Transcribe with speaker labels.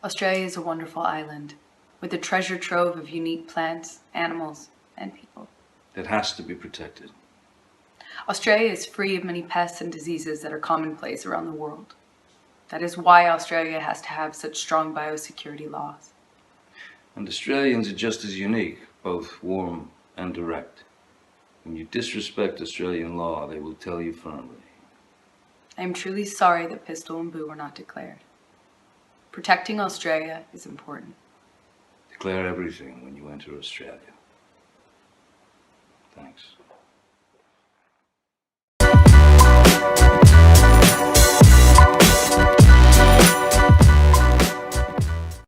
Speaker 1: Australia is a wonderful island with a treasure trove of unique plants, animals, and people.
Speaker 2: That has to be protected.
Speaker 1: Australia is free of many pests and diseases that are commonplace around the world. That is why Australia has to have such strong biosecurity laws.
Speaker 2: And Australians are just as unique, both warm and direct. When you disrespect Australian law, they will tell you firmly.
Speaker 1: I am truly sorry that Pistol and Boo were not declared. Protecting Australia is important.
Speaker 2: Declare everything when you enter Australia. Thanks.